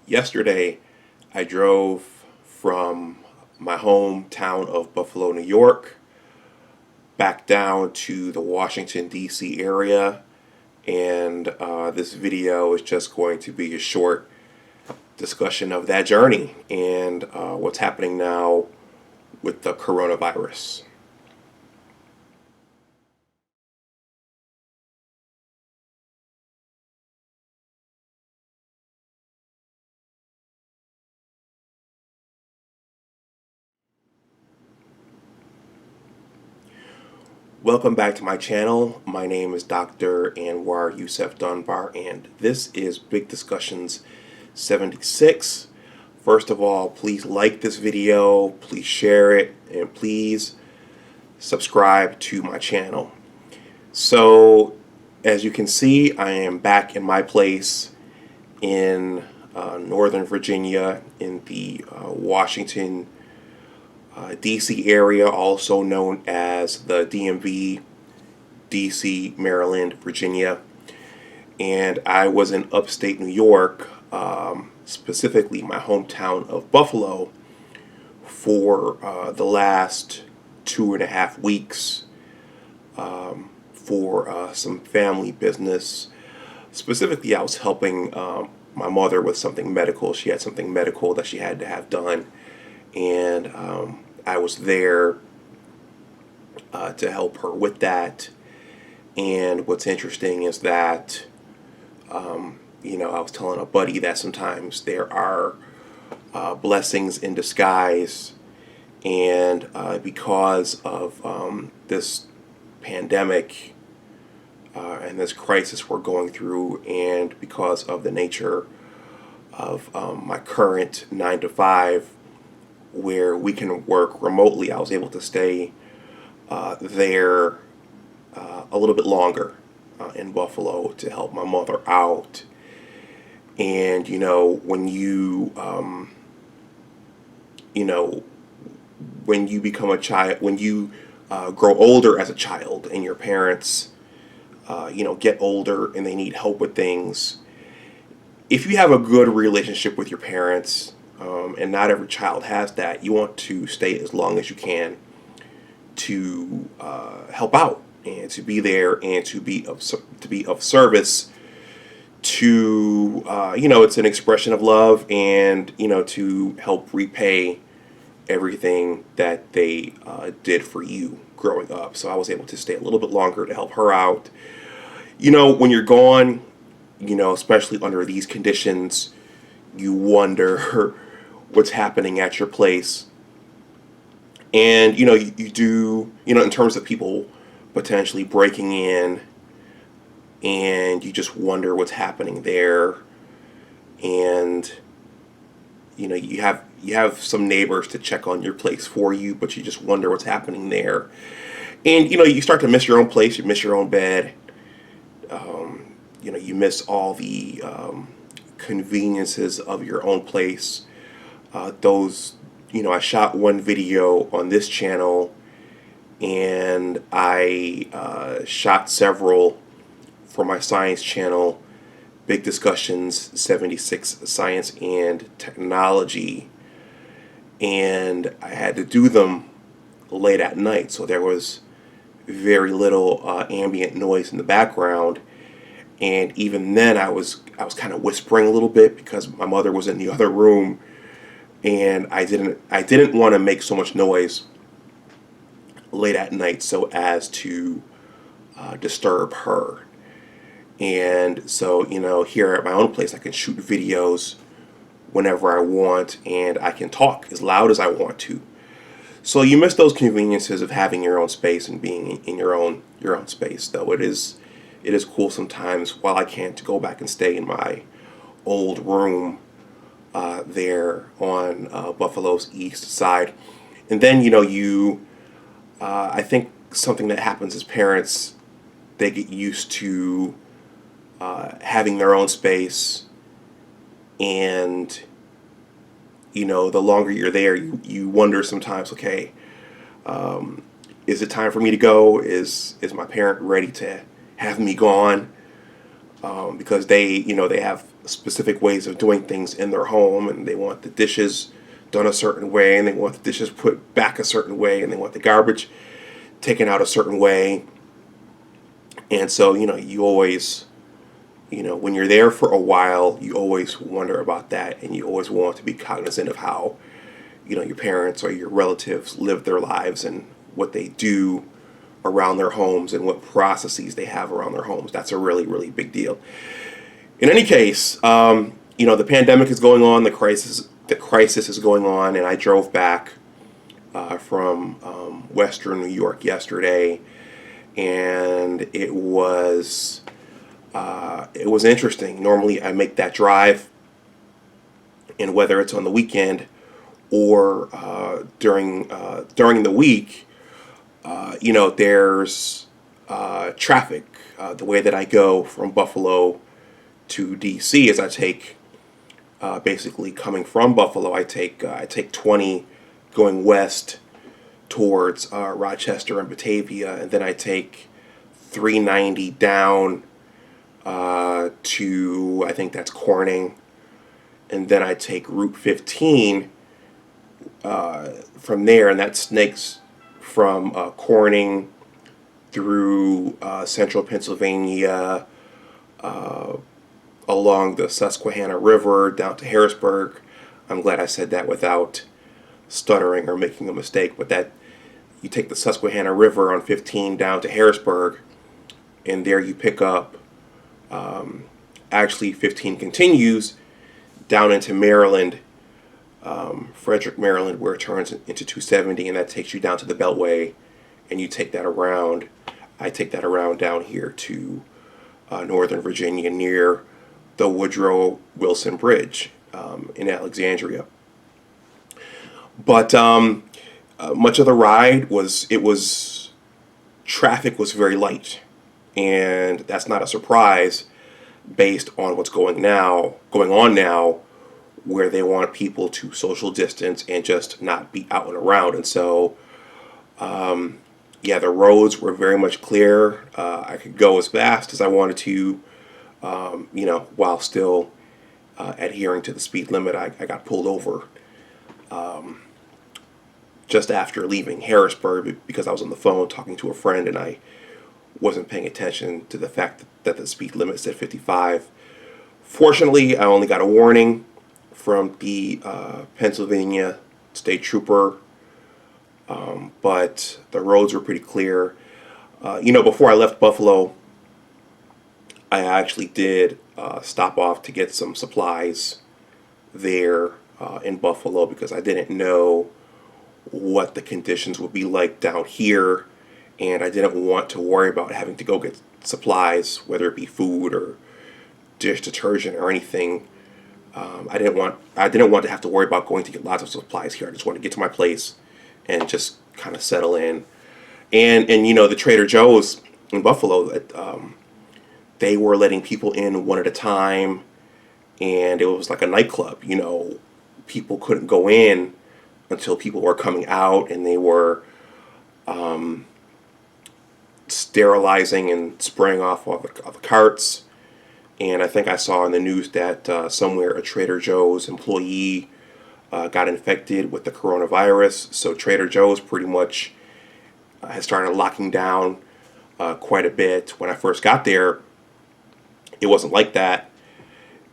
Yesterday, I drove from my hometown of Buffalo, New York, back down to the Washington, D.C. area, and this video is just going to be a short discussion of that journey and what's happening now with the coronavirus. Welcome back to my channel. My name is Dr. Anwar Youssef Dunbar, and this is Big Discussions 76. First of all, please like this video, please share it, and please subscribe to my channel. So, as you can see, I am back in my place in Northern Virginia in the Washington, D.C. area, also known as the DMV, D.C., Maryland, Virginia. And I was in upstate New York, specifically my hometown of Buffalo, for the last 2.5 weeks for some family business. Specifically, I was helping my mother with something medical. She had something medical that she had to have done, and I was there to help her with that. And what's interesting is that, I was telling a buddy that sometimes there are blessings in disguise, and because of this pandemic and this crisis we're going through, and because of the nature of my current 9 to 5, where we can work remotely, I was able to stay there a little bit longer in Buffalo to help my mother out. And when you become a child, when you grow older as a child, and your parents get older and they need help with things, if you have a good relationship with your parents, and not every child has that, you want to stay as long as you can to help out and to be there and to be of service to it's an expression of love, and to help repay everything that they did for you growing up. So I was able to stay a little bit longer to help her out. When you're gone, especially under these conditions, you wonder what's happening at your place. And you do, in terms of people potentially breaking in, and you just wonder what's happening there. And you have some neighbors to check on your place for you, but you just wonder what's happening there. And you start to miss your own place, you miss your own bed. You miss all the conveniences of your own place. I shot one video on this channel, and I shot several for my science channel, Big Discussions 76, Science and Technology. And I had to do them late at night, so there was very little ambient noise in the background. And even then, I was kind of whispering a little bit because my mother was in the other room, and I didn't want to make so much noise late at night so as to disturb her. And so here at my own place, I can shoot videos whenever I want, and I can talk as loud as I want to. So you miss those conveniences of having your own space and being in your own space. Though it is cool sometimes, while I can't, to go back and stay in my old room there on Buffalo's east side. And then I think something that happens as parents, they get used to having their own space, and the longer you're there, you wonder sometimes, okay, is it time for me to go? Is my parent ready to have me gone? because they have specific ways of doing things in their home, and they want the dishes done a certain way, and they want the dishes put back a certain way, and they want the garbage taken out a certain way. And so, you always, when you're there for a while, you always wonder about that, and you always want to be cognizant of how, your parents or your relatives live their lives and what they do around their homes and what processes they have around their homes. That's a really, really big deal. In any case, the pandemic is going on, the crisis is going on, and I drove back from Western New York yesterday, and it was interesting. Normally, I make that drive, and whether it's on the weekend or during the week, there's traffic. The way that I go from Buffalo to DC is I take basically coming from Buffalo, I take 20 going west towards Rochester and Batavia, and then I take 390 down to, I think that's Corning, and then I take Route 15 from there, and that snakes from Corning through central Pennsylvania, along the Susquehanna River down to Harrisburg. I'm glad I said that without stuttering or making a mistake, but that you take the Susquehanna River on 15 down to Harrisburg, and there you pick up, actually 15 continues down into Maryland, Frederick, Maryland, where it turns into 270, and that takes you down to the Beltway, and you take that around. I take that around down here to Northern Virginia near the Woodrow Wilson Bridge in Alexandria. But much of the ride traffic was very light, and that's not a surprise based on what's going on now, where they want people to social distance and just not be out and around. And so, the roads were very much clear. I could go as fast as I wanted to, while still adhering to the speed limit. I got pulled over just after leaving Harrisburg because I was on the phone talking to a friend, and I wasn't paying attention to the fact that the speed limit said 55. Fortunately, I only got a warning from the Pennsylvania state trooper, but the roads were pretty clear. Before I left Buffalo, I actually did stop off to get some supplies there in Buffalo because I didn't know what the conditions would be like down here, and I didn't want to worry about having to go get supplies, whether it be food or dish detergent or anything. I didn't want to have to worry about going to get lots of supplies here. I just wanted to get to my place and just kind of settle in. And the Trader Joe's in Buffalo, they were letting people in one at a time, and it was like a nightclub. People couldn't go in until people were coming out, and they were sterilizing and spraying off all the carts. And I think I saw in the news that somewhere a Trader Joe's employee got infected with the coronavirus. So Trader Joe's pretty much has started locking down quite a bit. When I first got there, it wasn't like that.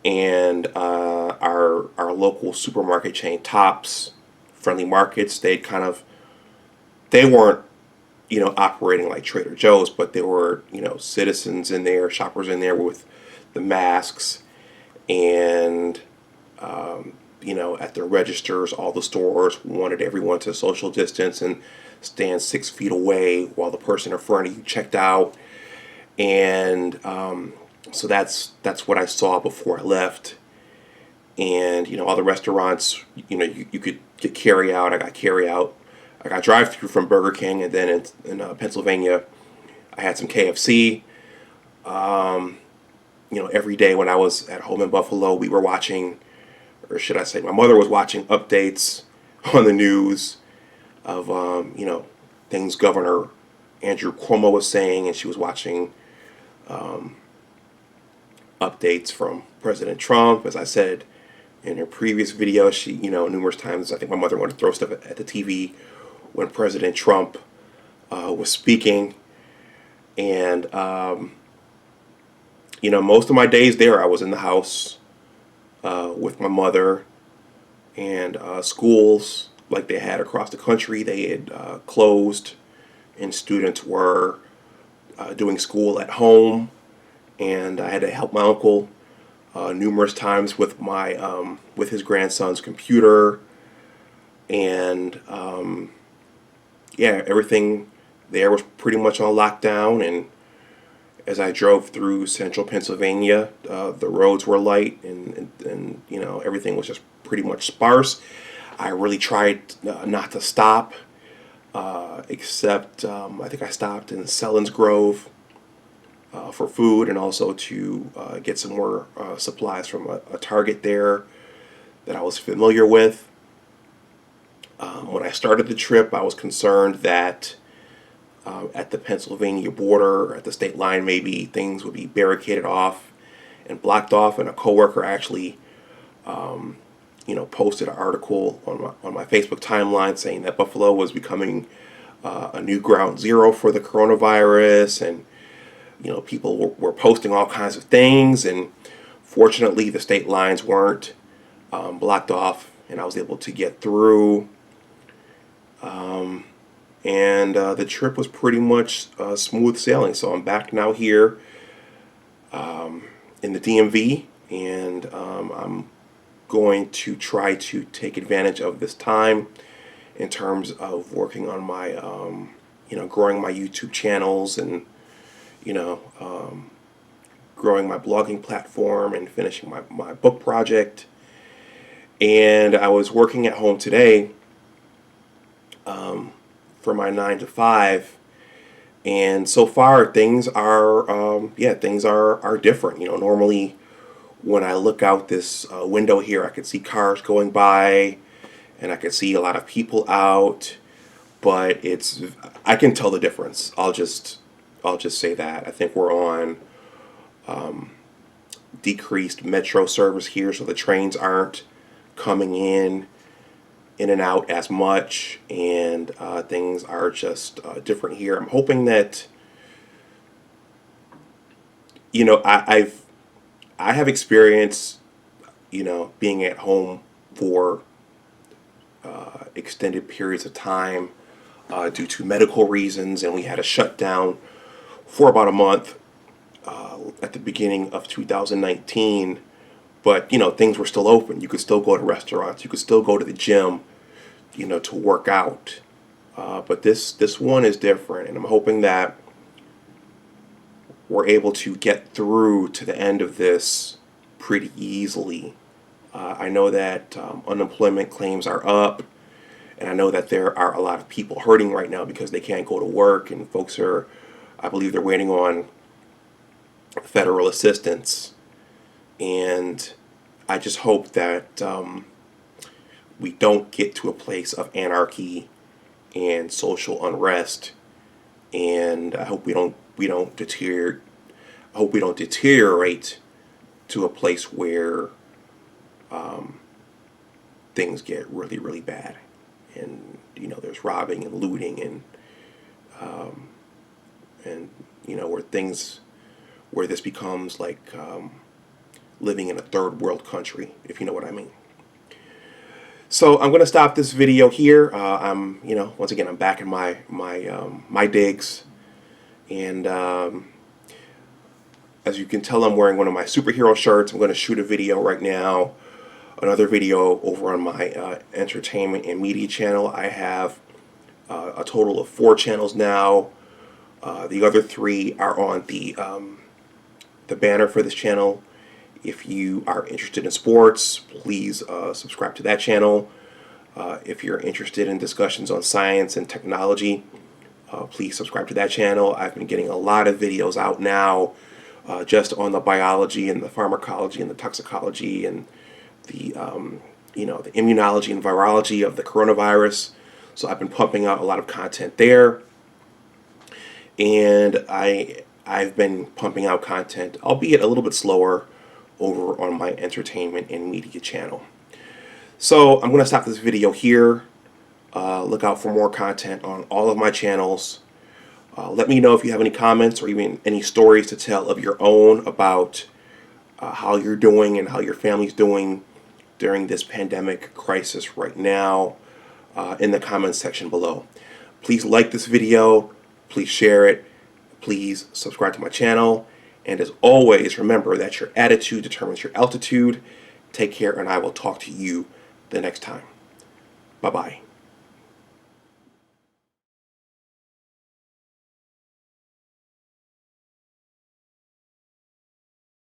And our local supermarket chain, Tops, Friendly Markets, they weren't operating like Trader Joe's, but there were citizens in there, shoppers in there with the masks, and at the registers, all the stores wanted everyone to social distance and stand 6 feet away while the person in front of you checked out. And so that's what I saw before I left. And all the restaurants, you could get carry out. I got carry out. I got drive through from Burger King, and then in Pennsylvania, I had some KFC. Every day when I was at home in Buffalo, we were watching, or should I say, my mother was watching updates on the news of, things Governor Andrew Cuomo was saying, and she was watching updates from President Trump. As I said in her previous video, she, numerous times, I think my mother wanted to throw stuff at the TV when President Trump was speaking. And, most of my days there, I was in the house with my mother, and schools like they had across the country, they had closed, and students were doing school at home, and I had to help my uncle numerous times with with his grandson's computer, and yeah, everything there was pretty much on lockdown. And as I drove through central Pennsylvania, the roads were light, and everything was just pretty much sparse. I really tried not to stop, except I think I stopped in Selinsgrove for food, and also to get some more supplies from a Target there that I was familiar with. When I started the trip, I was concerned that at the Pennsylvania border, at the state line, maybe things would be barricaded off and blocked off. And a coworker actually, posted an article on my Facebook timeline saying that Buffalo was becoming a new ground zero for the coronavirus, and people were posting all kinds of things. And fortunately, the state lines weren't blocked off, and I was able to get through. And the trip was pretty much smooth sailing. So I'm back now here in the DMV, and I'm going to try to take advantage of this time in terms of working on my, growing my YouTube channels, and, growing my blogging platform, and finishing my book project. And I was working at home today for my 9 to 5, and so far things are different. Normally when I look out this window here, I could see cars going by, and I could see a lot of people out, but I can tell the difference. I'll just say that I think we're on decreased metro service here, so the trains aren't coming in and out as much, and things are just different here. I'm hoping that I have experience being at home for extended periods of time due to medical reasons, and we had a shutdown for about a month at the beginning of 2019. But things were still open. You could still go to restaurants. You could still go to the gym, to work out. But this one is different, and I'm hoping that we're able to get through to the end of this pretty easily. I know that unemployment claims are up, and I know that there are a lot of people hurting right now because they can't go to work, and folks I believe they're waiting on federal assistance. And I just hope that we don't get to a place of anarchy and social unrest, and I hope we don't deteriorate. I hope we don't deteriorate to a place where things get really, really bad, and there's robbing and looting, and where this becomes like living in a third world country, if you know what I mean. So I'm going to stop this video here. Once again, I'm back in my digs, and as you can tell, I'm wearing one of my superhero shirts. I'm going to shoot a video right now, another video over on my entertainment and media channel. I have a total of 4 channels now. The other 3 are on the banner for this channel. If you are interested in sports, please subscribe to that channel. If you're interested in discussions on science and technology, please subscribe to that channel. I've been getting a lot of videos out now just on the biology and the pharmacology and the toxicology and the the immunology and virology of the coronavirus. So I've been pumping out a lot of content there, and I've been pumping out content, albeit a little bit slower, over on my entertainment and media channel. So I'm going to stop this video here. Look out for more content on all of my channels. Let me know if you have any comments or even any stories to tell of your own about how you're doing and how your family's doing during this pandemic crisis right now in the comments section below. Please like this video. Please share it. Please subscribe to my channel. And as always, remember that your attitude determines your altitude. Take care, and I will talk to you the next time. Bye-bye.